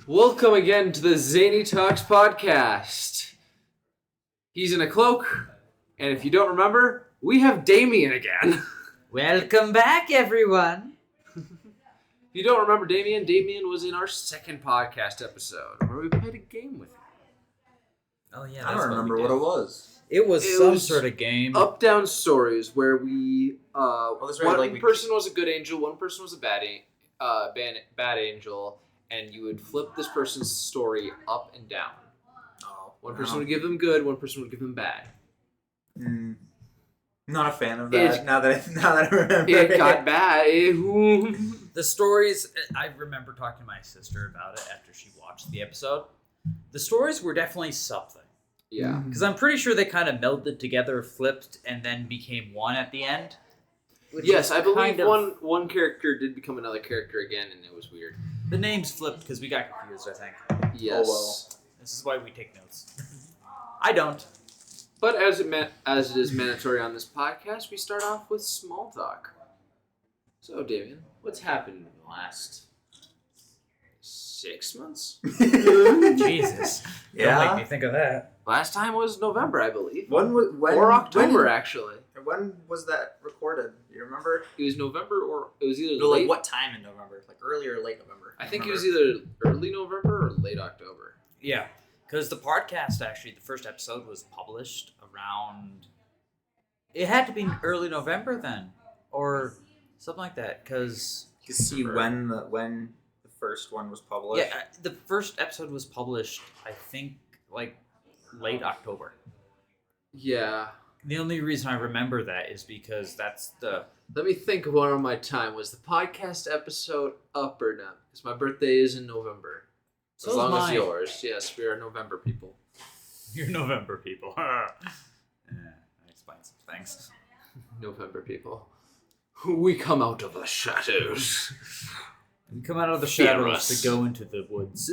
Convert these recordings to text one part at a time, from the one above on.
Welcome again to the Zany Talks podcast. He's in a cloak, and if you don't remember, we have Damien again. Welcome back, everyone. If you don't remember Damien was in our second podcast episode where we played a game with him. Oh yeah, I don't remember what it was. It was It some was sort of game. Up-down stories where we that's right, one like we- person was a good angel, one person was a bad angel, and you would flip this person's story up and down. Oh, One person would give them good, one person would give them bad. Not a fan of that. Now that I remember, It got bad. The stories, I remember talking to my sister about it after she watched the episode. The stories were definitely something. Yeah. Because I'm pretty sure they kind of melded together, flipped, and then became one at the end. Yes, I believe kind of- one character did become another character again, and it was weird. The names flipped because we got confused, I think. Yes. Oh, well. This is why we take notes. I don't. But as it is mandatory on this podcast, we start off with small talk. So, Damien, what's happened in the last 6 months? Jesus. Don't Yeah. make me think of that. Last time was November, I believe. When Or October, actually. When was that recorded? You remember? It was November, or it was either No, late. like what time in November? Like early or late November? I think it was either early November or late October. Yeah. Because the podcast, actually, the first episode was published around... It had to be early November then. Or something like that. Because... You can see when the first one was published. Yeah, the first episode was published, I think, like, late October. Yeah. The only reason I remember that is because that's the... Let me think of one of my time. Was the podcast episode up or not? Because my birthday is in November. So As is long as mine. yours. Yes, we are November people. You're November people. That explains some things. November people. We come out of the shadows. We come out of the Fear shadows us. to go into the woods.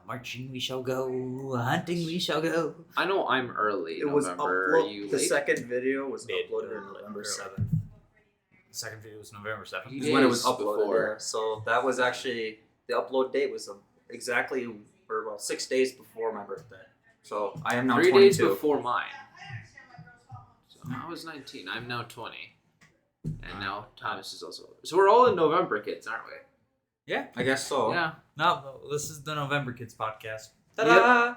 Marching we shall go, hunting we shall go. I know I'm early It was November. Are you the late? second video was Mid- uploaded on early- November early. 7th. The second video was November 7th. It Is when it was is uploaded. before. Yeah. So that was actually the upload date was exactly or about 6 days before my birthday. So I am now 3 22. days before mine. So I was 19. I'm now 20. And now Thomas is also. So we're all in November kids, aren't we? Yeah. I guess so. Yeah. No, this is the November Kids podcast. Ta-da!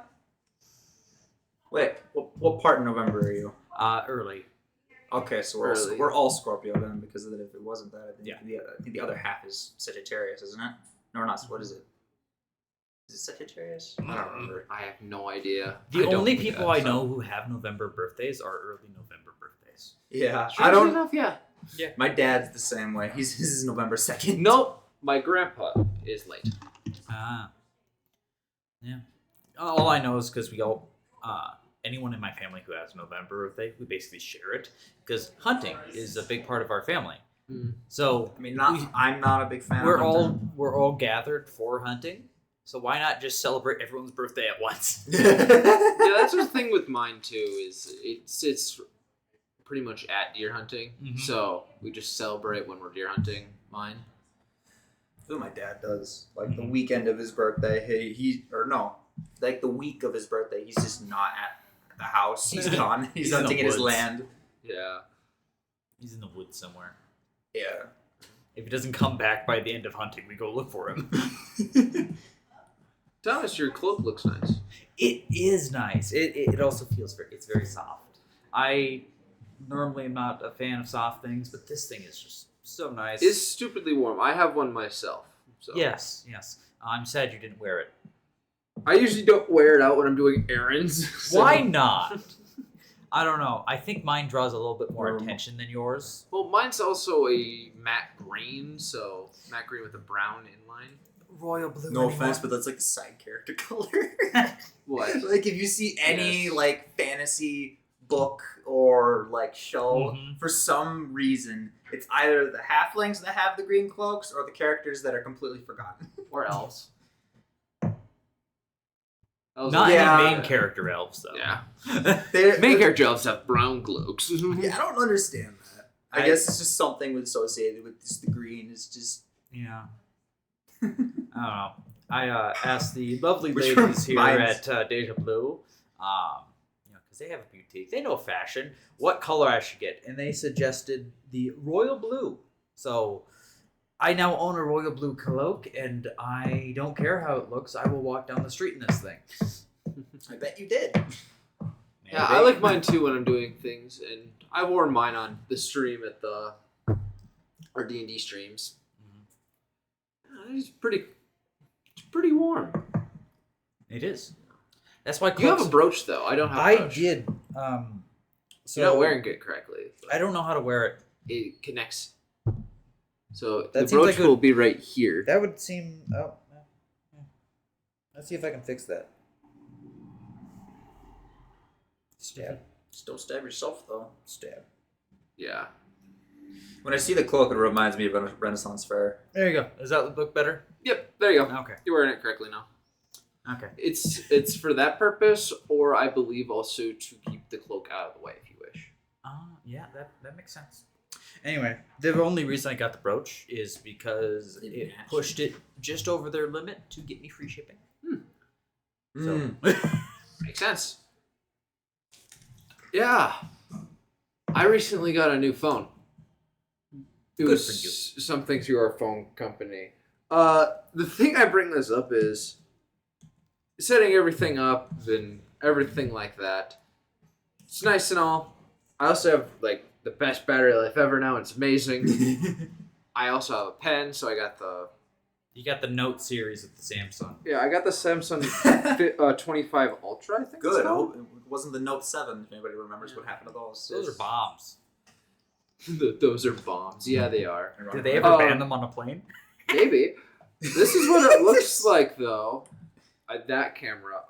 Wait, what part in November are you? Early. Okay, so Early. we're all Scorpio then, because if it wasn't that, I think, Yeah. I think the other half is Sagittarius, isn't it? No, not. What is it? Is it Sagittarius? I don't remember. I have no idea. The I don't only think people that's I know so. who have November birthdays are early November birthdays. Yeah, Strangely I don't. enough, yeah. My dad's the same way. His is November 2nd. Nope. My grandpa is late. Ah. Yeah. All I know is because we all, anyone in my family who has November birthday, we basically share it because hunting is a big part of our family. Mm. So I mean, I'm not a big fan. we're of we're all gathered for hunting. So why not just celebrate everyone's birthday at once? Yeah, that's the thing with mine too. Is it's pretty much at deer hunting, Mhm. so we just celebrate when we're deer hunting. Mine. That's what my dad does. Like the weekend of his birthday, like the week of his birthday, he's just not at the house. He's gone. He's He's in the hunting in his woods. land. Yeah. He's in the woods somewhere. Yeah. If he doesn't come back by the end of hunting, we go look for him. Thomas, your cloak looks nice. It is nice. It also feels it's very soft. I normally am not a fan of soft things, but this thing is just so nice. It's stupidly warm. I have one myself. So. Yes. I'm sad you didn't wear it. I usually don't wear it out when I'm doing errands. so- Why not? I don't know. I think mine draws a little bit more Or- attention than yours. Well, mine's also a matte green, so matte green with a brown inline. Royal blue. No offense, but that's like the side character color. What? Like if you see any Yes. like fantasy book or like show, Mhm. for some reason, it's either the halflings that have the green cloaks or the characters that are completely forgotten. Or elves. Elves Not are- Yeah. any main character elves though. Yeah. They're, Main character elves have brown cloaks. Yeah, I don't understand that. I guess it's just something associated with just the green. It's just Yeah. I don't know. I asked the lovely Which ladies here reminds- at Deja Blue, because they have a boutique, they know fashion, what color I should get, and they suggested the royal blue. So I now own a royal blue cloak, and I don't care how it looks. I will walk down the street in this thing. I bet you did. Yeah, I like mine too when I'm doing things, and I've worn mine on the stream at our D&D streams. It's pretty warm. It is. That's why You have a cloaks- brooch though. I don't have. A I brooch. did. So You're not wearing it correctly. I don't know how to wear it. It connects. So That the seems brooch like a- will be right here. That would seem. Oh, yeah. Let's see if I can fix that. Stab. Just don't stab yourself though. Stab. Yeah. When I see the cloak, it reminds me of a Renaissance fair. There you go. Does that look better? Yep. There you go. Okay. You're wearing it correctly now. Okay. It's for that purpose, or I believe also to keep the cloak out of the way if you wish. Yeah, that makes sense. Anyway, the only reason I got the brooch is because It it matched. pushed it just over their limit to get me free shipping. So Makes sense. Yeah. I recently got a new phone. It Good was for you. something through our phone company. The thing I bring this up is setting everything up and everything like that. It's nice and all. I also have like the best battery life ever now. It's amazing. I also have a pen, so I got the you got the Note series with the Samsung. I got the Samsung 25 Ultra. I think. Good. It's I called. hope it wasn't the Note 7. If anybody remembers what happened to those. Those are bombs. Those are bombs. Yeah, they are. Did they ever Um, ban them on a plane? Maybe. This is what it looks like, though. That camera.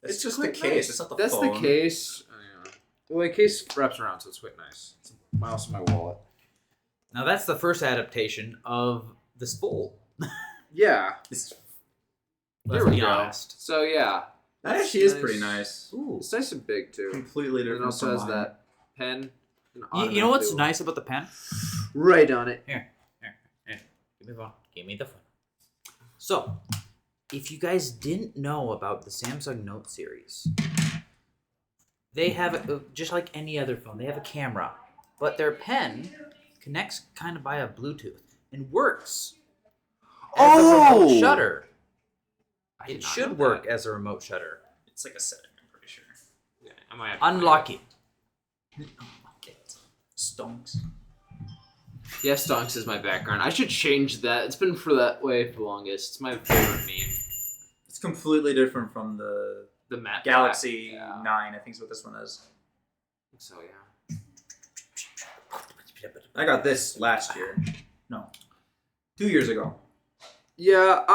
It's just quite the case. nice. It's not the That's phone. the case. Yeah. Well, the case wraps around, so it's quite nice. It's also my wallet. Now that's the first adaptation of this fold. Yeah. It's- Let's Here we be go. honest. So yeah, That actually is Nice. pretty nice. Ooh. it's nice and big too. Completely And it different. also from has mine. that pen. You know what's nice about the pen? Right on it. Here. Give me the phone. Give me the phone. So, if you guys didn't know about the Samsung Note series, they have just like any other phone. They have a camera, but their pen connects kind of via Bluetooth and works as a remote shutter. I did It not should know work that. as a remote shutter. It's like a setting, I'm pretty sure. Yeah, I might have to Unlock it. Stonks. Yeah, Stonks is my background. I should change that. It's been for that way for the longest. It's my favorite meme. It's completely different from the The matte Galaxy black. Yeah. 9, I think is what this one is. So yeah. I got this last year. No. 2 years ago. Yeah,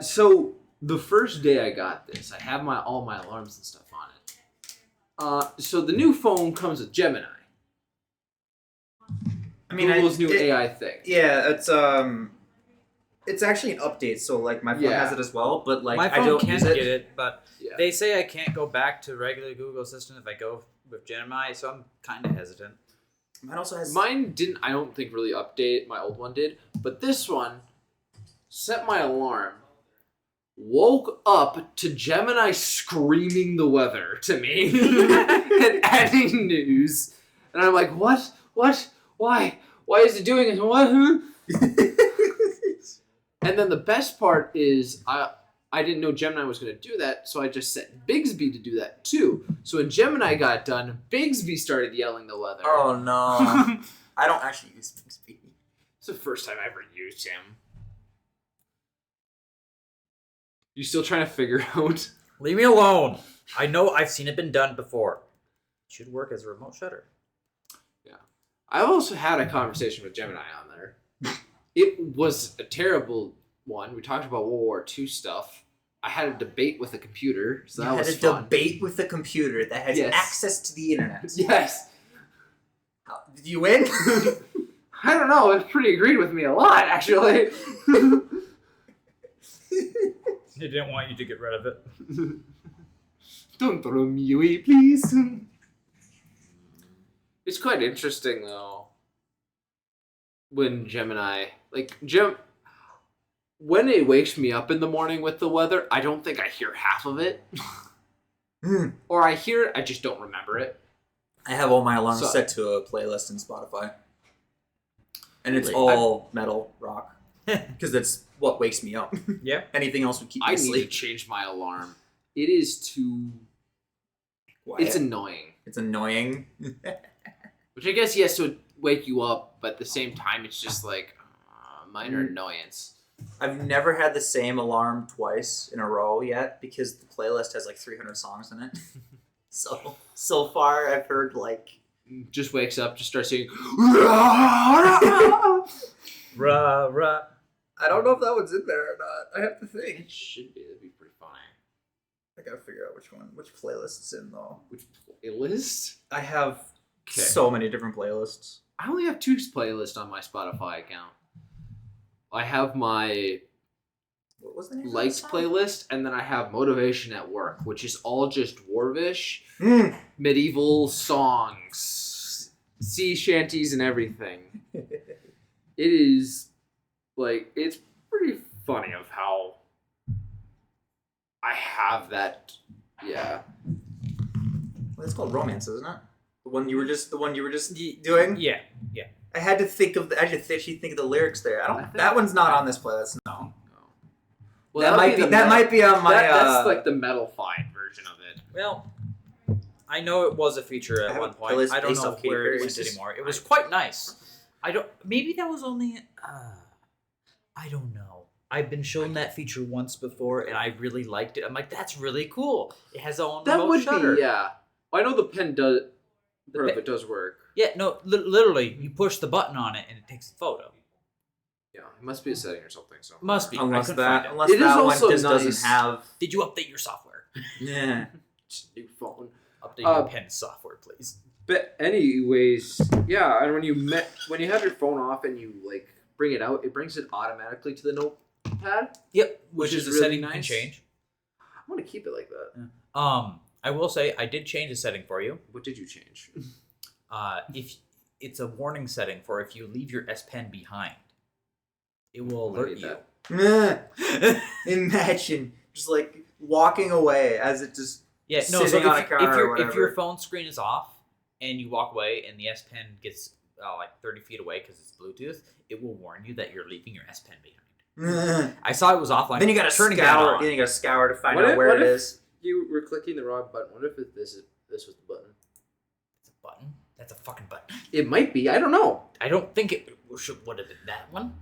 so the first day I got this, I have all my alarms and stuff on it. So the new phone comes with Gemini. I mean, Google's new AI thing. Yeah, it's actually an update, so like my phone Yeah. has it as well, but like My I phone don't can use it. get it, but Yeah. they say I can't go back to regular Google Assistant if I go with Gemini, so I'm kind of hesitant. Mine also has Mine didn't, I don't think, really update. My old one did. But this one set my alarm, woke up to Gemini screaming the weather to me and adding news. And I'm like, what? What? Why? Why is it doing it? What? Huh? And then the best part is I didn't know Gemini was going to do that, so I just set Bigsby to do that too. So when Gemini got done, Bigsby started yelling the weather. Oh no. I don't actually use Bixby. It's the first time I ever used him. You still trying to figure out? Leave me alone. I know I've seen it been done before. It should work as a remote shutter. I've also had a conversation with Gemini on there. It was a terrible one. We talked about World War II stuff. I had a debate with a computer, so that You had was a fun. debate with the computer that has Yes. access to the internet. Yes. Did you win? I don't know. It pretty agreed with me a lot, actually. They didn't want you to get rid of it. Don't throw me away, please. It's quite interesting, though. when Gemini, when it wakes me up in the morning with the weather, I don't think I hear half of it. Or I hear it, I just don't remember it. I have all my alarms So- set to a playlist in Spotify. And it's Really? all metal rock. Because that's what wakes me up. Yeah. Anything else would keep me I need to asleep. change my alarm. It is too... It's annoying. It's annoying. Which I guess, yes, would wake you up, but at the same time, it's just like minor annoyance. I've never had the same alarm twice in a row yet because the playlist has like 300 songs in it. So far I've heard like Just wakes up, just starts singing. Rah, rah. I don't know if that one's in there or not. I have to think. It should be. That'd be pretty funny. I gotta figure out which playlist it's in though. Which playlist? I have Okay. so many different playlists. I only have 2 playlists on my Spotify account. I have my What was the name? liked of playlist, and then I have Motivation at Work, which is all just Dwarvish, that song? medieval songs, sea shanties, and everything. It is it's pretty funny of how I have that. Yeah. Well, it's called Romance, isn't it? The one you were just doing. Yeah. I had to think of I had to actually think of the lyrics there. That one's not on this playlist. No. Well, that might be the that might be on my. that's like the metal-fied version of it. Well, I know it was a feature I at have one a point. playlist I don't based know off Katy where Perry. it It's is just- anymore. It was quite nice. Maybe that was only. I don't know. I've been shown that feature once before, and I really liked it. I'm like, that's really cool. It has its own That remote would shutter. be, yeah. I know the pen does. The Part of pen- it does work. Yeah, no, literally, you push the button on it, and it takes a photo. Yeah, it must be a setting or something. So Must be. I Unless couldn't find that it. unless It is that one also just nice. doesn't have. Did you update your software? Yeah. Just new phone. Update your pen software, please. But anyways, yeah, and when you have your phone off and you bring it out, it brings it automatically to the notepad. Yep, Which which is is a really setting you can nice. change. I want to keep it like that. I will say I did change a setting for you. What did you change? If it's a warning setting for if you leave your S Pen behind, it will I alert need you. that. Imagine just like walking away as it just. Yeah, no. So Sitting on a if counter or if your whatever. phone screen is off and you walk away and the S Pen gets like 30 feet away because it's Bluetooth, it will warn you that you're leaving your S Pen behind. I saw it was offline. Then you gotta turning that scour. on. Then you gotta scour to find What out if- where what it if- is. You were clicking the wrong button. What if this was the button? It's a button. That's a fucking button. It might be. I don't know. I don't think it should. What is it? That one?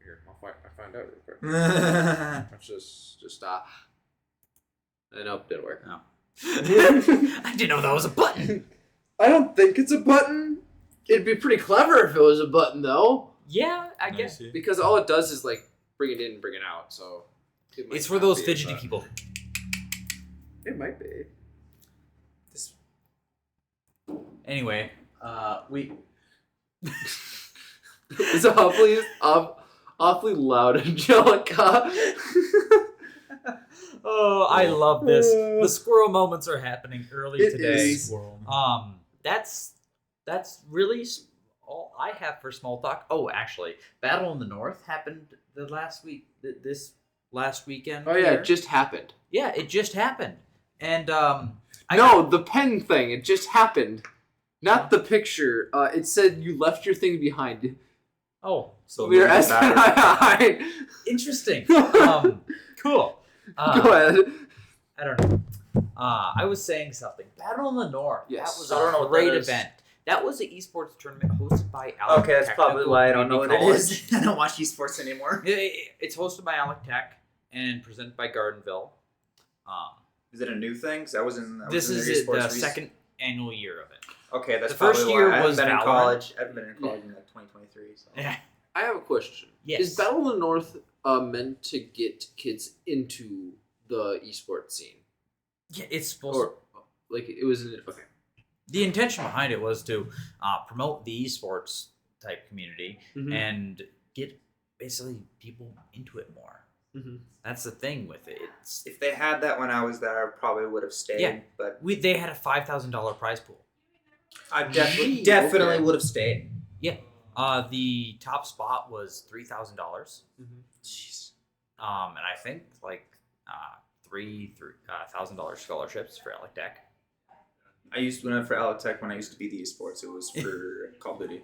Here, I'll find out real quick. Let's just stop. Nope, didn't work. No. I didn't know that was a button. I don't think it's a button. It'd be pretty clever if it was a button, though, Yeah, I guess. because all it does is bring it in and bring it out. So it might It's for not those be a fidgety button. people. It might be. Anyway, we. It's awfully loud, Angelica. Oh, I love this. The squirrel moments are happening early It today. is. That's really all I have for small talk. Oh, actually, Battle in the North happened the last week. This last weekend. Oh yeah, here. it just happened. Yeah, it just happened, and The pen thing. It just happened. Not the picture. It said you left your thing behind. Oh, So We are maybe that- interesting. Cool. Go ahead. I don't know. I was saying something. Battle in the North. Yes. That was I don't know a what great that is. event. That was an esports tournament hosted by Alec Okay, that's probably Technical why I don't know what it Community is. I don't watch esports anymore. College. It's hosted by Alec Tech and presented by Gardenville. Is it a new thing? 'Cause I was in. This in is their esports the rec- second annual year of it. Okay, that's The first probably year why. I was haven't been in Valorant. college. I haven't been in college in 2023. So. Yeah. I have a question. Yes. Is Battle in the North meant to get kids into the esports scene, Yeah, it's supposed or it was okay? the intention behind it was to promote the esports type community Mm-hmm. and get basically people into it more. Mm-hmm. That's the thing with it. It's If they had that when I was there, I probably would have stayed. Yeah. But they had a $5,000 prize pool. I Gee, definitely okay. would have stayed. Yeah. The top spot was $3,000. Jeez. And I think like $3,000 scholarships for Alec Tech. I went for Alec Tech when I used to be the esports. It was for Call of Duty.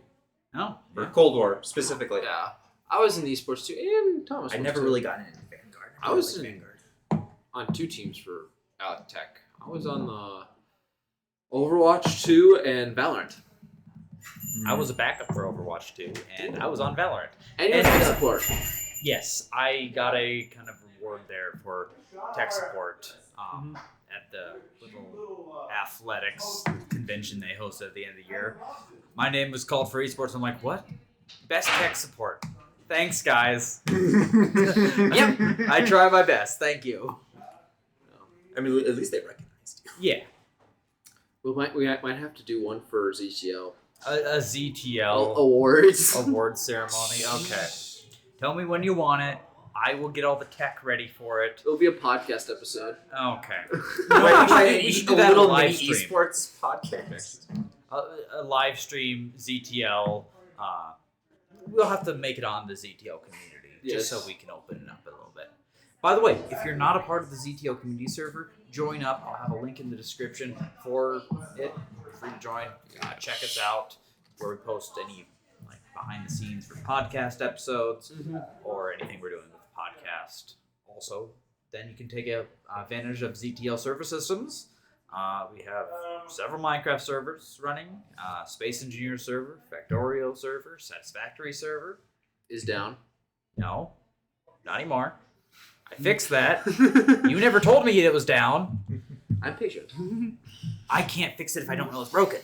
Oh, Or Cold War, specifically. Yeah. I was in esports too, and Thomas I was never too. really got into Vanguard. I was like in- Vanguard. on 2 teams for Alec Tech. I was on the Overwatch 2 and Valorant. I was a backup for Overwatch 2, and I was on Valorant. And you're And- tech support. Yes, I got a kind of reward there for tech support at the little athletics convention they hosted at the end of the year. My name was called for esports. I'm like, what? Best tech support. Thanks, guys. Yep, I try my best. Thank you. I mean, at least they recognized you. Yeah, We might have to do one for ZTL. a ZTL Awards. award ceremony. Okay. Tell me when you want it. I will get all the tech ready for it. It'll be a podcast episode. Okay. Wait, we should a do that little live mini stream. esports podcast. A live stream ZTL. We'll have to make it on the ZTL community just Yes. so we can open it up a little bit. By the way, if you're not a part of the ZTL community server, join up. I'll have a link in the description for it. Free to join. Check us out where we post any like behind the scenes for podcast episodes or anything we're doing with the podcast. Also, then you can take advantage of ZTL server systems. We have several Minecraft servers running. Space Engineer server, Factorio server, Satisfactory server. Is down. No, not anymore. I fixed that. You never told me it was down. I'm patient. I can't fix it if I don't know it's broken.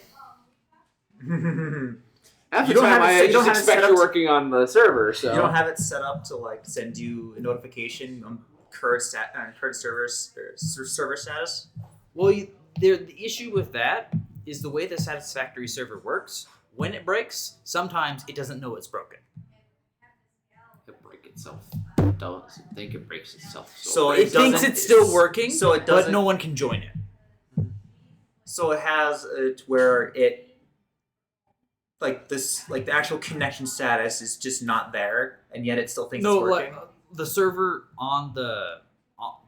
Half the You don't time have it I set- you don't just have it set expect up you're to- working on the server, so. You don't have it set up to like send you a notification on current server status. Well, the issue with that is the way the Satisfactory server works. When it breaks, sometimes it doesn't know it's broken. It break itself. Don't think it breaks itself. So It thinks doesn't- it's still working, So it but doesn't. no one can join it. So it has it where it, like this, like the actual connection status is just not there, and yet it still thinks No, it's working. like the server on the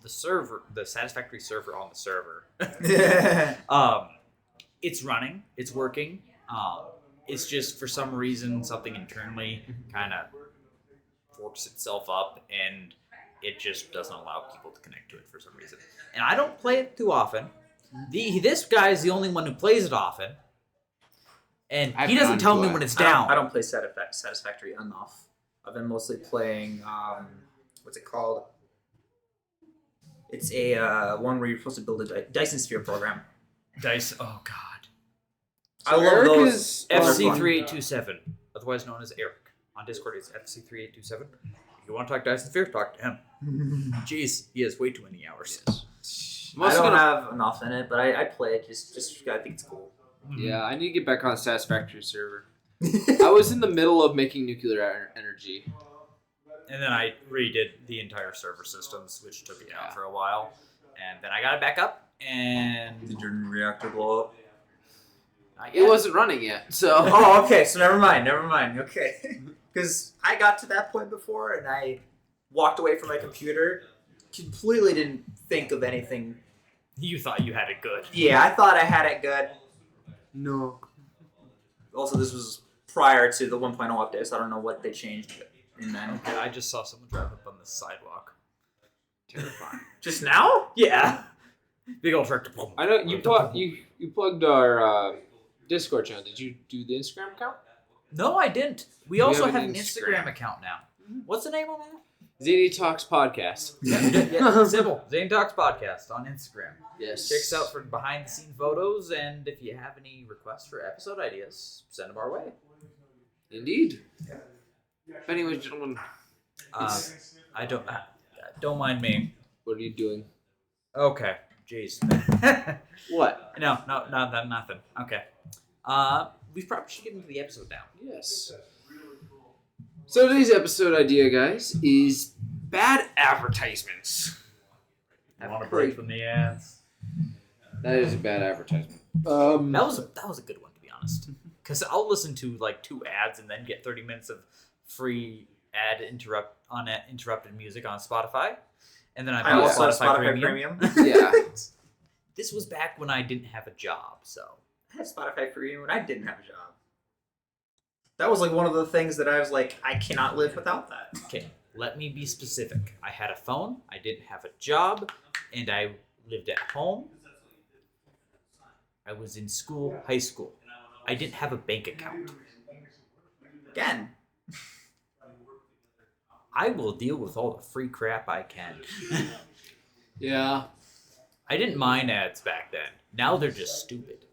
server, the Satisfactory server on the server. It's running, it's working. It's just for some reason something internally kind of forks itself up, and it just doesn't allow people to connect to it for some reason. And I don't play it too often. This guy is the only one who plays it often, and I've he doesn't gone tell to me it. when it's I don't- down. I don't play Satisfactory enough. I've been mostly playing what's it called? It's a one where you're supposed to build a Dyson Sphere program. Dice. Oh God. I love Eric those. is- Those are fun. FC3827, otherwise known as Eric. On Discord, it's FC3827. If you want to talk to Dyson Sphere, talk to him. Jeez, he has way too many hours. I'm I also don't gonna- have enough in it, but I play it just I think it's cool. Yeah, I need to get back on the Satisfactory server. I was in the middle of making nuclear energy. And then I redid the entire server systems, which took it down Yeah. for a while. And then I got it back up, and Did your reactor blow up? I It wasn't running yet, so. Oh, okay. So never mind. Okay, because I got to that point before, and I walked away from my computer. Completely didn't think of anything. You thought you had it good. Yeah, I thought I had it good. No. Also, this was prior to the 1.0 update, so I don't know what they changed in then. Okay, I just saw someone drive up on the sidewalk. Terrifying. Just now? Yeah. Big old tractor. Boom. I know you plugged our Discord channel. Did you do the Instagram account? No, I didn't. We also have have an an Instagram Instagram. account now. What's the name on that? ZD Talks Podcast. Yeah, simple. Zane Talks Podcast on Instagram. Yes. Check us out for behind the scene photos, and if you have any requests for episode ideas, send them our way. Indeed. Anyways, gentlemen, I don't mind me. what are you doing? Okay. Jeez. What? no, nothing. Okay. We probably should get into the episode now. Yes. So today's episode idea, guys, is bad advertisements. I want to break from the ads. That is a bad advertisement. That was a good one, to be honest. because I'll listen to like 2 ads and then get 30 minutes of free uninterrupted music on Spotify, and then I I bought also have Spotify Spotify Premium. Premium. Yeah. This was back when I didn't have a job, so I had Spotify Premium when I didn't have a job. That was like one of the things that I was like, I cannot live without that. okay. Let me be specific. I had a phone, I didn't have a job, and I lived at home. I was in school, high school. I didn't have a bank account. Again, I will deal with all the free crap I can. Yeah. I didn't mind ads back then. Now they're just stupid.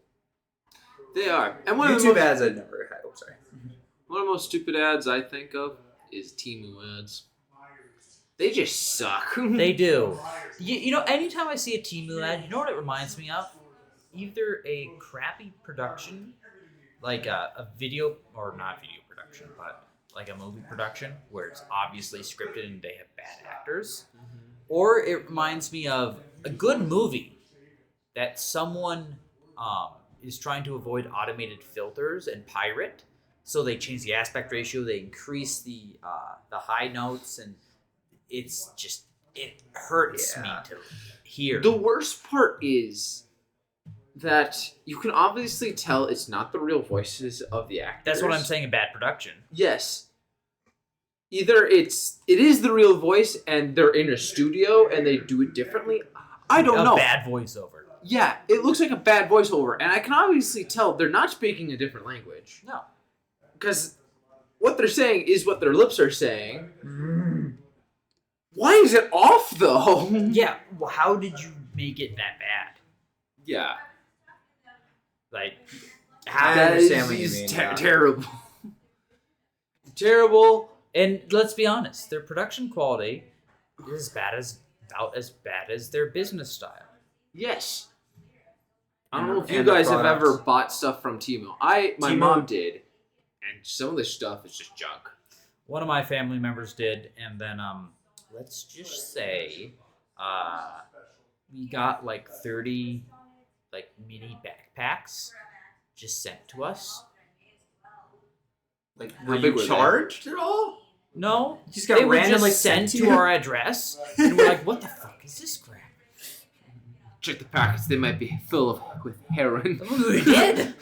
They are. And one of the YouTube most, ads I never had. Oh, sorry. one of the most stupid ads I think of is Temu ads. They just suck. They do. You know, anytime I see a Temu ad, you know what it reminds me of? Either a crappy production, like a video, or not video production, but like a movie production where it's obviously scripted and they have bad actors, or it reminds me of a good movie that someone is trying to avoid automated filters and pirate, so they change the aspect ratio, they increase the high notes, and it's just it hurts me to hear. The worst part is that you can obviously tell it's not the real voices of the actors. That's what I'm saying in bad production. Yes. Either it is the real voice and they're in a studio and they do it differently. I don't know. A bad voiceover. Yeah, it looks like a bad voiceover, and I can obviously tell they're not speaking a different language. No. Because what they're saying is what their lips are saying. Why is it off, though? Yeah, well, how did you make it that bad? Yeah. Like, I That understand what you is mean. terrible. Terrible. and let's be honest, their production quality is about as bad as their business style. Yes. I don't And- know if you and the guys have products. ever bought stuff from Temu. My Temu- mom did, and some of the stuff is just junk. One of my family members did, and then let's just say we got like 30 like mini backpacks just sent to us. Like, How were big you were they? charged at all? No, You just got they were randomly just sent sent to to you? our address, and we're like, "What the fuck is this crap?" Check the packets; they might be full with heroin. We did.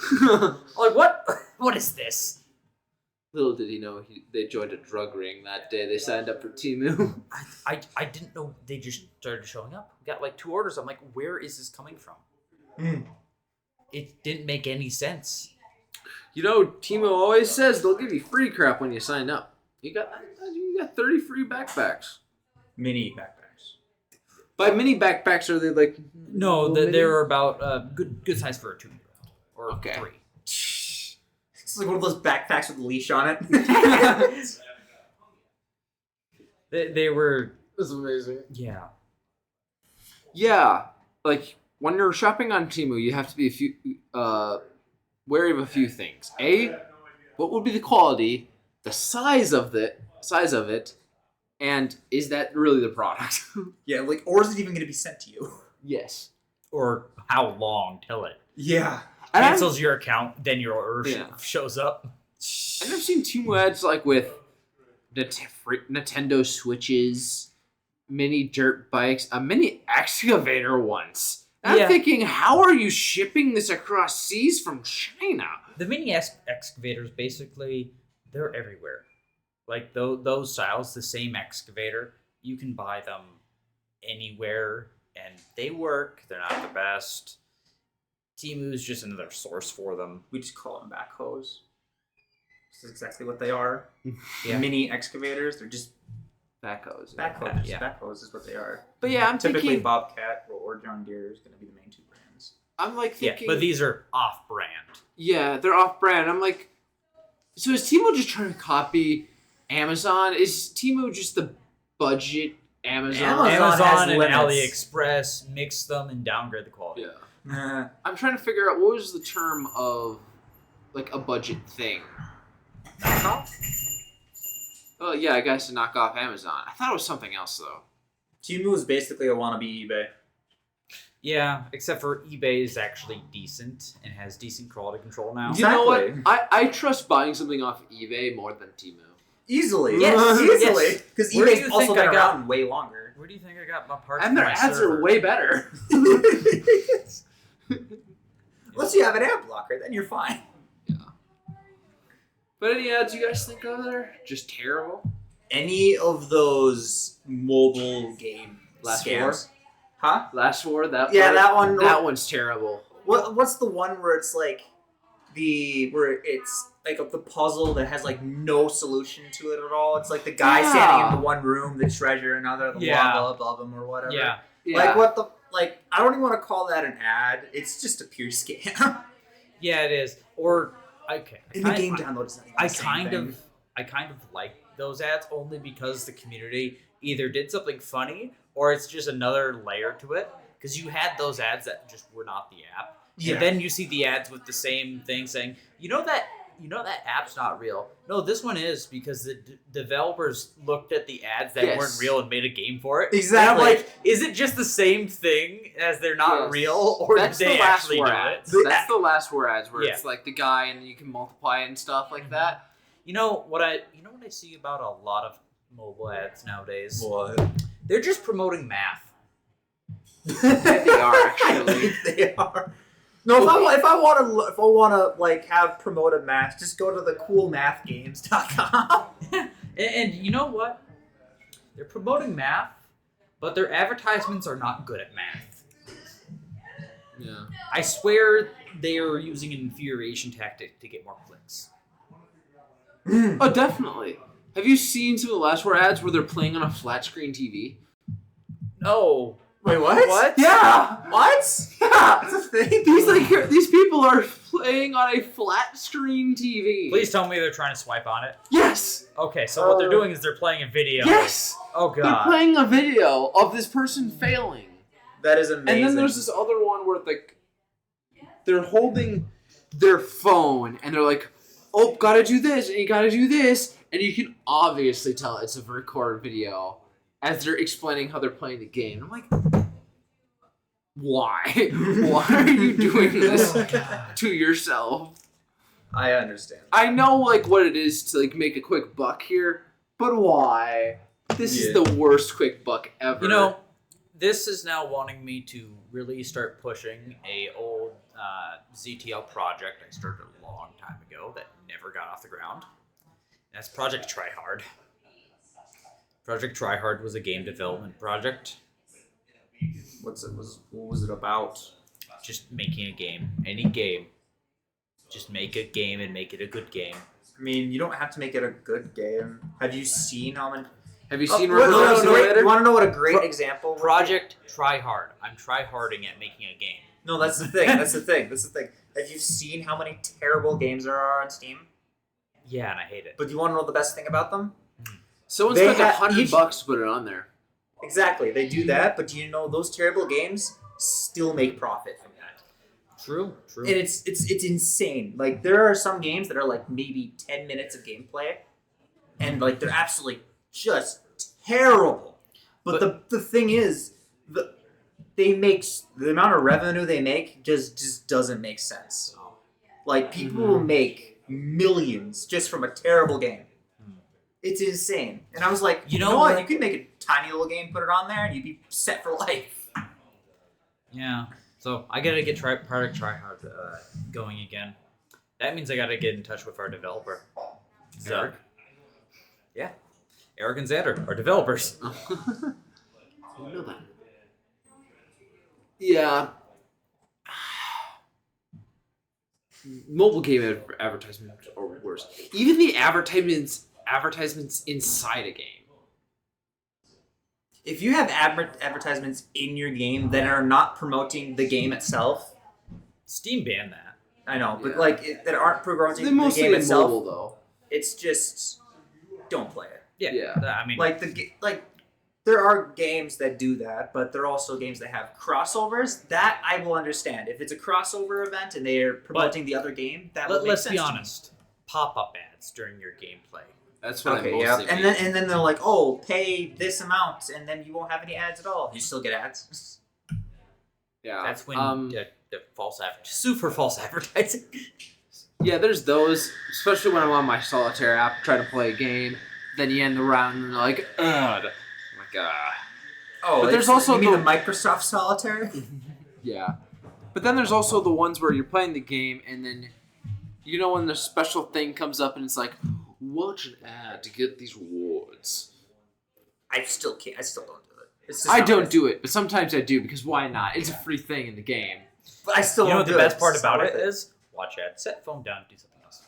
Like, what? What is this? Little did he know they joined a drug ring that day. They signed up for Temu. I didn't know they just started showing up. We got like 2 orders. I'm like, where is this coming from? It didn't make any sense. You know, Temu always says they'll give you free crap when you sign up. You got 30 free backpacks. Mini backpacks. By mini backpacks, are they like? No, little mini? they're about good size for a 2-year-old or Okay. 3. It's like one of those backpacks with a leash on it. They were That's amazing. yeah. Yeah, like when you're shopping on Temu, you have to be wary of a few things. A, what would be the quality, the size of it, and is that really the product? Yeah, like, or is it even going to be sent to you? Yes. Or how long till it Yeah. And cancels your account, then your order Yeah. shows up. I've never seen Temu ads like with Nintendo Switches, mini dirt bikes, a mini excavator once. And Yeah. I'm thinking, how are you shipping this across seas from China? The mini excavators, basically, they're everywhere. Like those styles, the same excavator, you can buy them anywhere, and they work. They're not the best. Temu's just another source for them. We just call them backhoes. This is exactly what they are. Yeah. Mini excavators. They're just Backhoes. backhoes. Yeah. Backhoes is what they are. But yeah, I'm Typically, thinking, Bobcat or John Deere is going to be the main 2 brands. I'm like Yeah, thinking, but these are off-brand. yeah, they're off-brand. I'm like, so is Temu just trying to copy Amazon? Is Temu just the budget Amazon? Amazon has and limits. AliExpress mix them and downgrade the quality. Yeah. Uh, I'm trying to figure out what was the term of like a budget thing. Knockoff? Oh yeah, I guess to knock off Amazon. I thought it was something else though. Temu is basically a wannabe eBay. Yeah, except for eBay is actually decent and has decent quality control now. You know what? Exactly. I trust buying something off eBay more than Temu. Easily. Yes, Easily. yes. Because Where do eBay's you also think been I got- around way longer. Where do you think I got my parts? And for their my ads server? are way better. Unless you have an ad blocker, then you're fine. But any ads you guys think of that are just terrible? Any of those mobile game Last scams. Huh? Last War, that Yeah, that one. That one's terrible. What's the one where it's like where it's like the puzzle that has like no solution to it at all? It's like the guy standing in the one room, the treasure another, the Yeah. lava above him or whatever. Yeah. Yeah. Like what the I don't even want to call that an ad. It's just a pure scam. Yeah, it is. Or okay, And the game download is not even I the same kind thing. of like those ads only because the community either did something funny or it's just another layer to it. Because you had those ads that just were not the app, Yeah. and then you see the ads with the same thing saying, you know that app's not real. No, this one is because the developers looked at the ads that Yes. weren't real and made a game for it. Exactly. And I'm like, is it just the same thing as they're not Yes. real, or That's did they the Last actually War do ads. it? That's the Last War ads where Yeah. it's like the guy and you can multiply and stuff like that. You know what I see about a lot of mobile ads nowadays? What? They're just promoting math. They are, actually. They are. No, if I want to like have promoted math, just go to the coolmathgames.com. And you know what? They're promoting math, but their advertisements are not good at math. Yeah. I swear they are using an infuriation tactic to get more clicks. Oh, definitely. Have you seen some of the Last War ads where they're playing on a flat screen TV? No. Wait, what? What? Yeah. What? Yeah. That's a thing. These people are playing on a flat screen TV. Please tell me they're trying to swipe on it. Yes. Okay, so what they're doing is they're playing a video. Yes. Oh They're god. playing a video of this person failing. That is amazing. And then there's this other one where like they're holding their phone and they're like, "Oh, gotta do this and you gotta do this," and you can obviously tell it's a recorded video as they're explaining how they're playing the game. I'm like, why? Why are you doing this to yourself? I understand. I know like what it is to like make a quick buck here, but why? This is Yeah. the worst quick buck ever. You know, this is now wanting me to really start pushing a old ZTL project I started a long time ago that never got off the ground. That's Project Tryhard. Project Tryhard was a game development project, What was it about? just making a game, any game. Just make a game and make it a good game. I mean, you don't have to make it a good game. Have you seen how many? have you seen Oh, River no, City Simulator? You want to know what a great Pro- example? would be? Project Tryhard. I'm tryharding at making a game. No, that's the thing. That's the thing. That's the thing. Have you seen how many terrible games there are on Steam? Yeah, and I hate it. But you want to know the best thing about them? Someone They spent have $100 to put it on there. Exactly. They do that, but do you know those terrible games still make profit from that? True. And it's insane. Like there are some games that are like maybe 10 minutes of gameplay, and like they're absolutely just terrible. But the thing is, the amount of revenue they make just doesn't make sense. Like people will make millions just from a terrible game. It's insane. And I was like, You you know know what? what? You could make a tiny little game, put it on there, and you'd be set for life. Yeah. So I gotta get Project Tryhard going again. That means I gotta get in touch with our developer. So, Eric? yeah, Eric and Xander are developers. I didn't know that. Yeah. Mobile game advertisements are worse. Even the advertisements inside a game. If you have advertisements in your game that are not promoting the game itself, Steam banned that. I know, but Yeah. like that aren't promoting They're the mostly game in itself, mobile though. it's just don't play it. Yeah. Yeah. I mean, Like there are games that do that, but there are also games that have crossovers. That I will understand. If it's a crossover event and they are promoting the other game, that would make let's sense be to me. honest. Pop-up ads during your gameplay. That's what Okay, I yeah, mostly and then they're like, oh, pay this amount, and then you won't have any ads at all. You still get ads. Yeah. That's when the false sue for false advertising. Yeah, there's those, especially when I'm on my solitaire app, try to play a game, then you end the round and you're like, ugh. I'm like, Oh, but there's also you mean the- the Microsoft Solitaire? yeah. But then there's also the ones where you're playing the game and then, you know, when the special thing comes up and it's like, watch an ad to get these rewards. I still can't. I still don't do it. It's just I not don't worth do it, but sometimes I do because why not? It's a free thing in the game. But I still You know don't what the do it. best part It's not about it worth is? Watch ad, set phone down, do something else.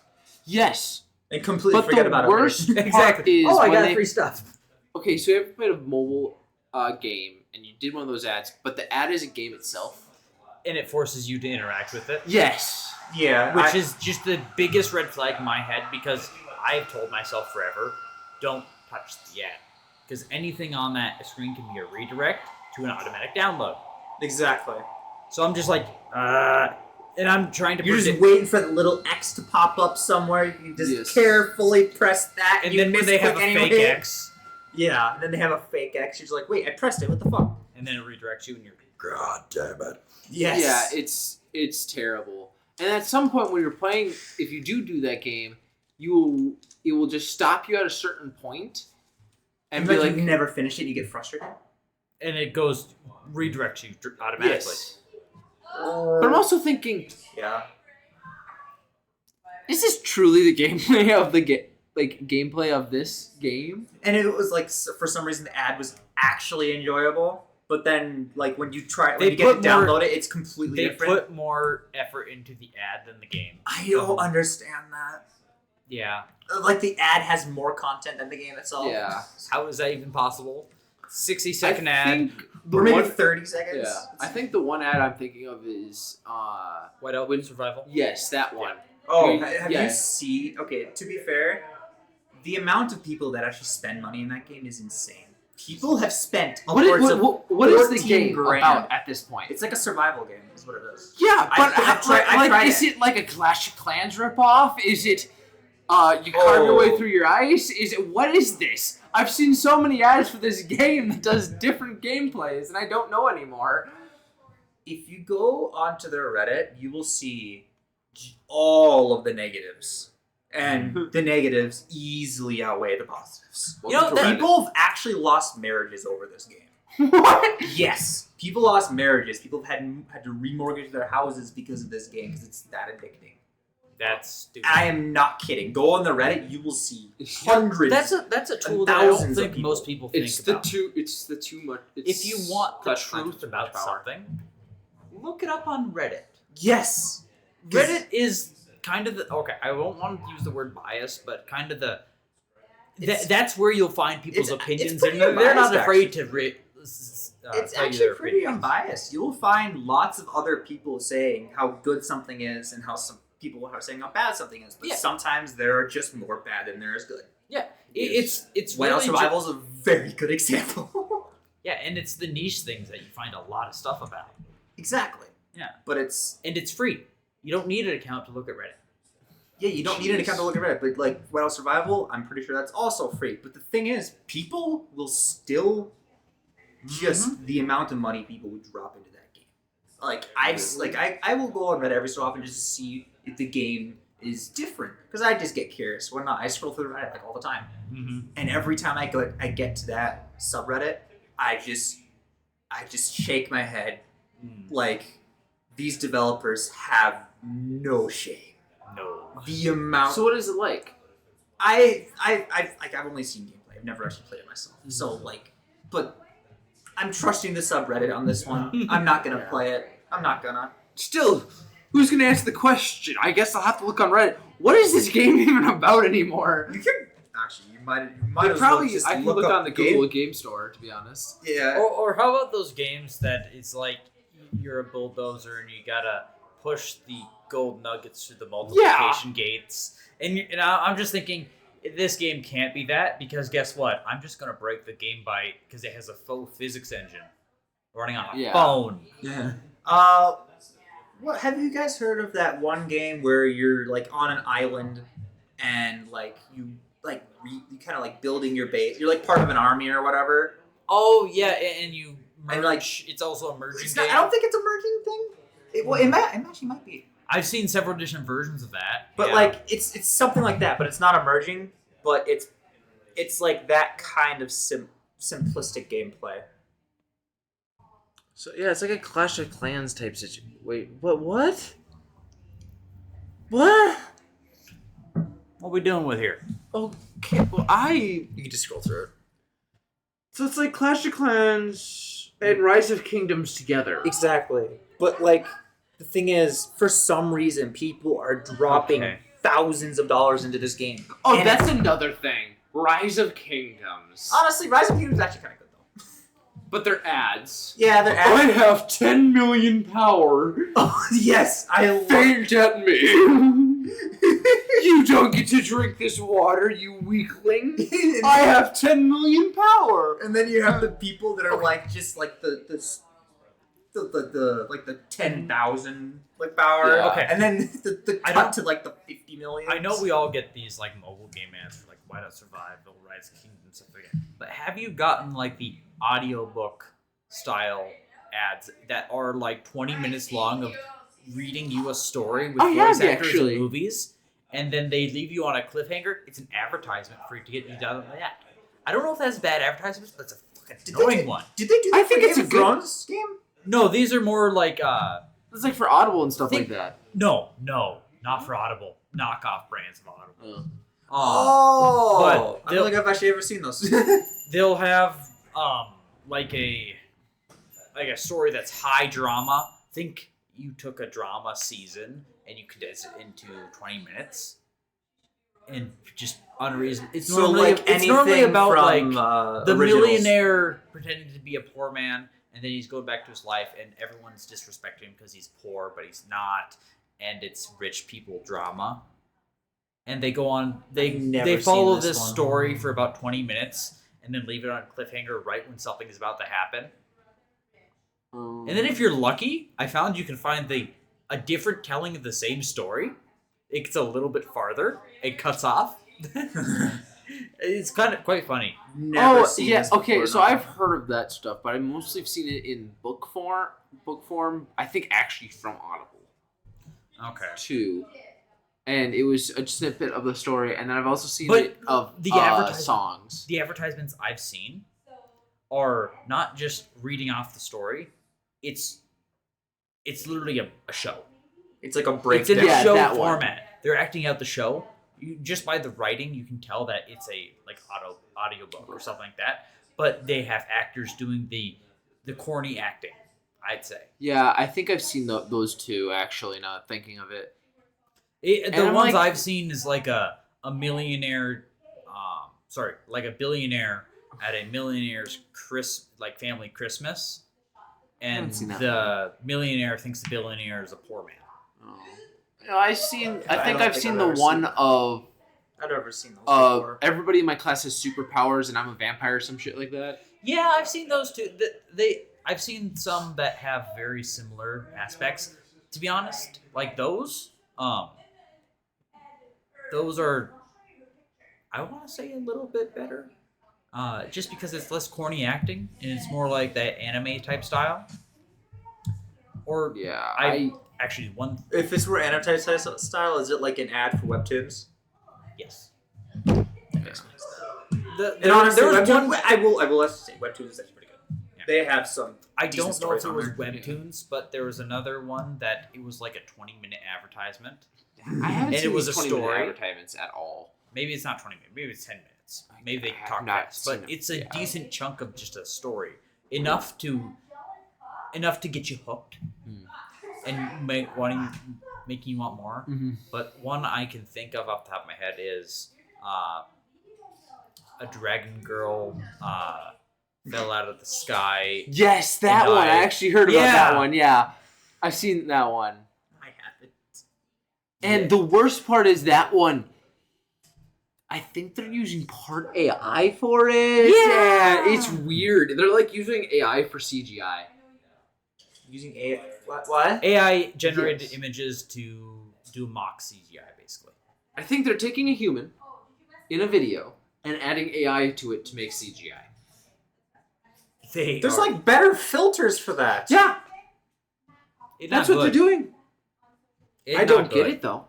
Yes. And completely But forget the about it. worst later. part is Oh, I when got they... free stuff. Okay, so you ever played a mobile game and you did one of those ads, but the ad is a game itself? And it forces you to interact with it. Yes. Yeah, Which is just the biggest red flag in my head because I've told myself forever, don't touch the ad. Because anything on that screen can be a redirect to an automatic download. exactly. So I'm just like, and I'm trying to You're just predict. waiting for the little X to pop up somewhere. You just Yes. carefully press that. And you then when they have a misclick fake anyway. X, Yeah, and then they have a fake X. You're just like, wait, I pressed it. What the fuck? and then it redirects you, and you're, God damn it. Yes. Yeah, it's terrible. And at some point when you're playing, if you do that game, it will just stop you at a certain point and be like, you never finish it. You get frustrated. And it redirects you automatically. yes. But I'm also thinking, Yeah. is this truly the gameplay of the gameplay of this game? And it was like, for some reason, the ad was actually enjoyable. But then, like, when you get to download it, it's completely They different. put more effort into the ad than the game. I don't understand that. Yeah. Like, the ad has more content than the game itself. Yeah. How is that even possible? 60-second ad. think the Or maybe one, 30 seconds. yeah, I think the one ad I'm thinking of is White Album Survival. yes, that one. Oh, Yeah. have you seen... Okay, to be fair, the amount of people that actually spend money in that game is insane. People have spent What is, upwards of what is the 14 game grand. about at this point? It's like a survival game, is what it is. Yeah, but I've tried is it like a Clash of Clans ripoff? Is it you carve your way through your ice? Is it what is this? I've seen so many ads for this game that does different gameplays, and I don't know anymore. If you go onto their Reddit, you will see all of the negatives. And the negatives easily outweigh the positives. You know, that- People have actually lost marriages over this game. What? Yes. People lost marriages. People have had to remortgage their houses because of this game, because it's that addicting. That's stupid. I am not kidding. Go on the Reddit, you will see hundreds. That's a tool that I don't thousands of think people. most people think It's about. the too much. If you want the Clash of Clans truth about too much power. something, look it up on Reddit. Yes. Reddit is kind of the I won't want to use the word bias, but kind of the that's where you'll find people's it's opinions, pretty and they're not unbiased, afraid to It's tell you actually their pretty opinions. unbiased. You will find lots of other people saying how good something is and how some people are saying how bad something is. But Yeah. sometimes there are just more bad than there is good. It's White House really Survival is a very good example. yeah, and it's the niche things that you find a lot of stuff about, Exactly. Yeah. But it's and it's free. You don't need an account to look at Reddit. yeah, you don't need an account to look at Reddit, but like White House Survival, I'm pretty sure that's also free. But the thing is, people will still just the amount of money people would drop into that game. Like I will go on Reddit every so often just to see if the game is different, because I just get curious. Why not? I scroll through Reddit like all the time, and every time I get to that subreddit, I just shake my head like these developers have no shame. No. The amount. So what is it like? I've only seen gameplay. I've never actually played it myself. So but I'm trusting the subreddit on this one. I'm not gonna play it. I'm not gonna. Still, who's gonna answer the question? I guess I'll have to look on Reddit. What is this game even about anymore? You can actually. You might But as probably well just I can look look up on the Google Game Store, to be honest. Yeah. Or how about those games that it's like you're a bulldozer and you gotta push the gold nuggets through the multiplication gates, and I'm just thinking this game can't be that, because guess what? I'm just gonna break the game by because it has a faux physics engine running on a phone. Yeah. What have you guys heard of that one game where you're like on an island and like you kind of like building your base? You're like part of an army or whatever. Oh yeah, and you And, like, it's also a merging It's game. not, I don't think it's a merging thing. It actually might be. I've seen several different versions of that. But yeah. like it's something like that, but it's not emerging. But it's like that kind of simplistic gameplay. So yeah, it's like a Clash of Clans type situation. Wait, what? What? What? What are we dealing with here? Okay, well You can just scroll through it. So it's like Clash of Clans and Rise of Kingdoms together. Exactly. But like the thing is, for some reason, people are dropping thousands of dollars into this game. Oh, And that's another thing. Rise of Kingdoms. honestly, Rise of Kingdoms is actually kind of good though. But they're ads. Yeah, they're I have 10 million power. Oh yes, I love. Faint at me. You don't get to drink this water, you weakling. I have 10 million power. And then you have the people that are like just like the 10,000 like power. Yeah. Okay. And then the I cut don't- to like the 50 million. I know we all get these like mobile game ads for like Why Not Survive, The Rise of Kingdoms, stuff like that. But have you gotten like the audiobook style ads that are like 20 minutes long of reading you a story with I voice have, actors actually. and movies, and then they leave you on a cliffhanger? It's an advertisement for you to get you down on that. I don't know if that's bad advertisements, but it's a fucking annoying one. Did they do that I think for it's Game a of good- Thrones game? No, these are more like It's like for Audible and stuff Think- like that. no, not for Audible. Knockoff brands of Audible. Oh, but I don't think I've actually ever seen those. They'll have like a story that's high drama. Think you took a drama season and you condense it into 20 minutes, and just unreasonable. It's so normally like it's normally anything about from like the originals. millionaire pretending to be a poor man, and then he's going back to his life, and everyone's disrespecting him because he's poor, but he's not, and it's rich people drama. And they go on. I've never They follow seen this this one. story for about 20 minutes, and then leave it on a cliffhanger right when something is about to happen. And then if you're lucky, I found you can find a different telling of the same story. It gets a little bit farther. It cuts off. It's kind of quite funny. Never seen this Okay, before, so no. I've heard of that stuff, but I mostly have seen it in book form. I think actually from Audible Okay. too. And it was a snippet of the story, and then I've also seen But it of the songs. The advertisements I've seen are not just reading off the story. It's literally a show. It's like a It's breakdown. in a Yeah, show that one. format. They're acting out the show. You, just by the writing, you can tell that it's a like audiobook or something like that. But they have actors doing the corny acting, I'd say. Yeah, I think I've seen those two actually. Now thinking of it. The And I'm ones like- I've seen is like a millionaire, like a billionaire at a millionaire's family Christmas, haven't and seen that the millionaire thinks the billionaire is a poor man. Oh. I've seen. I think don't I've think seen I've the ever one seen that. of I've never seen those before. everybody in my class has superpowers, and I'm a vampire, or some shit like that. Yeah, I've seen those too. I've seen some that have very similar aspects. To be honest, like those are, I want to say, a little bit better. Just because it's less corny acting and it's more like that anime type style. Or Yeah, actually one If this were anime style, is it like an ad for webtoons? yes. And honestly, there was webtoon, one. I will have to say, webtoons is actually pretty good. Yeah. They have some. I decent don't know if stories it on was there. webtoons, but there was another one that it was like a 20-minute advertisement. I haven't And seen it was these a 20-minute story. advertisements at all. Maybe it's not 20 minutes. Maybe it's 10 minutes. Maybe they I have talk not fast, seen but them. it's a Yeah. decent chunk of just a story, enough to get you hooked, and making you want more. Mm-hmm. But one I can think of off the top of my head is a dragon girl fell out of the sky. Yes, that And one. I actually heard about Yeah. that one. Yeah, I've seen that one. I haven't. And the worst part is that one. I think they're using part AI for it. Yeah. It's weird. They're like using AI for CGI. Using a what? AI generated Yes. images to do mock CGI, basically. I think they're taking a human in a video and adding AI to it to make CGI. There's like better filters for that. Yeah, It's that's not what they're good. doing. It's I don't not get good. it though.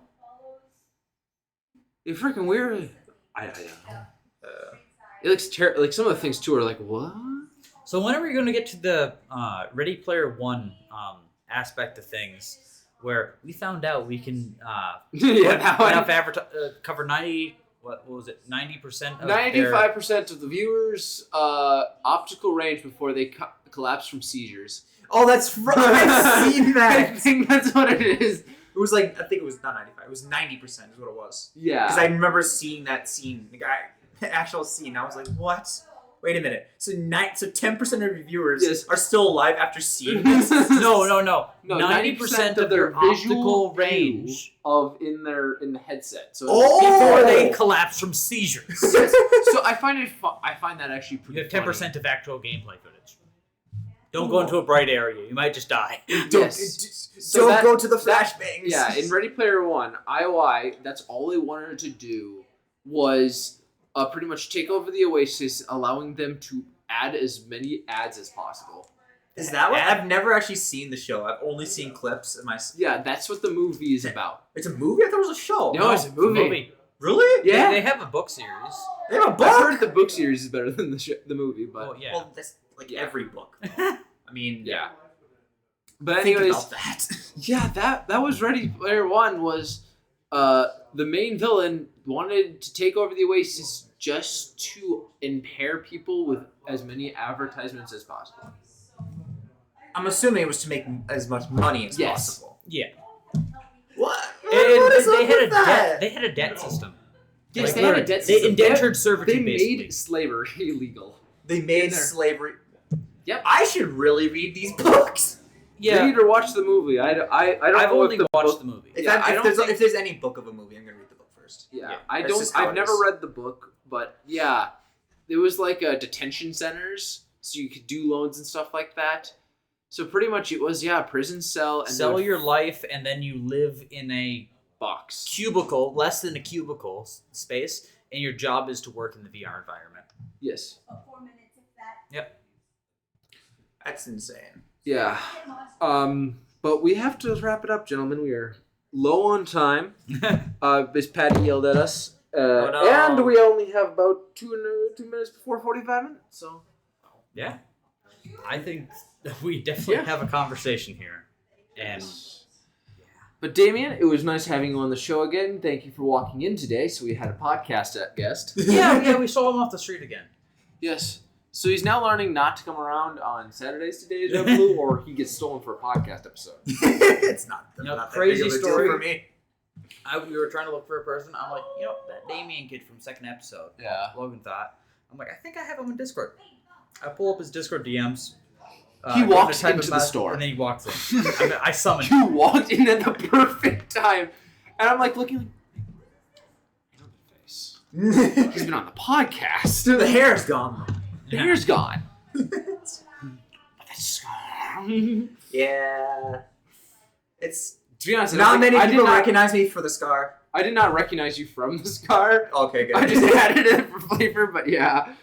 It's freaking weird. I don't know. It looks terrible. Like some of the things too are like what? So when are we going to get to the Ready Player One aspect of things, where we found out we can cover 90. What was it? 90% of 95% of the viewers' optical range before they collapse from seizures. Oh, that's right. I've seen I that. think that's what it is. It was like, I think it was not 95. It was 90% is what it was. Yeah. Because I remember seeing that scene, the actual scene. I was like, what? Wait a minute. So 10% of your viewers Yes. are still alive after seeing this? No. No, 90% of their optical visual range of in the headset. So Oh! before they collapse from seizures. so I find it I find that actually pretty You have 10% funny. of actual gameplay footage. Don't go into a bright area. You might just die. Yes. So Don't that- go to the that- flashbangs. Yeah, in Ready Player One, IOI, that's all they wanted to do was pretty much take over the Oasis, allowing them to add as many ads as possible. Is that what? I've never actually seen the show. I've only seen clips. Yeah, that's what the movie is about. It's a movie? I thought it was a show. No, it's a movie. Really? Yeah. They have a book series. They have a book? I've heard the book series is better than the movie, but Oh, yeah. Well, that's like Yeah. every book. I mean, yeah. But think anyways, about that. yeah, that was Ready Player One. Was the main villain wanted to take over the Oasis just to impair people with as many advertisements as possible. I'm assuming it was to make as much money as Yes. possible. Yeah. What? And What is they up had with a that? debt. They had a debt system. Yes, Like, they had a where debt They system. indentured They servitude, basically. made slavery illegal. They made In there. slavery. Yep. I should really read these books. Yeah. Read or watch the movie. I don't I've know only if the watched book, the movie. If, Yeah, I don't think- if there's any book of a movie, I'm gonna read the book first. Yeah, Yeah, I that's don't. just how I've it never is. read the book, but yeah, it was like detention centers, so you could do loans and stuff like that. So pretty much it was a prison cell and Sell then a your life, and then you live in a box. cubicle, less than a cubicle space, and your job is to work in the VR environment. Yes. About 4 minutes, if that. That's insane. Yeah. But we have to wrap it up, gentlemen. We are low on time. Miss Patty yelled at us. Oh, no. And we only have about 2 minutes before 45 minutes. So Yeah. I think we definitely Yeah. have a conversation here. And But Damien, it was nice having you on the show again. Thank you for walking in today. So we had a podcast guest. yeah, we saw him off the street again. Yes. So he's now learning not to come around on Saturdays to Deja Blue, or he gets stolen for a podcast episode. It's not, You know, not crazy that big of a deal story. for me. We were trying to look for a person. I'm like, that Damien kid from second episode. Yeah. Logan thought. I'm like, I think I have him on Discord. I pull up his Discord DMs. He go to walks type into him the out, store. and then he walks in. I summoned. You walked in at the perfect time, and I'm like looking like, I know the face. He's been on the podcast. The hair's gone. The hair's gone. But that's gone. Yeah. It's To be honest, I not don't think- many I did people not- recognize me for the scar. I did not recognize you from the scar. Okay, good. I just added it for flavor, but yeah.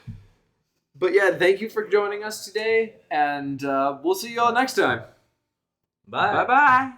But yeah, thank you for joining us today, and we'll see you all next time. Bye. Bye-bye.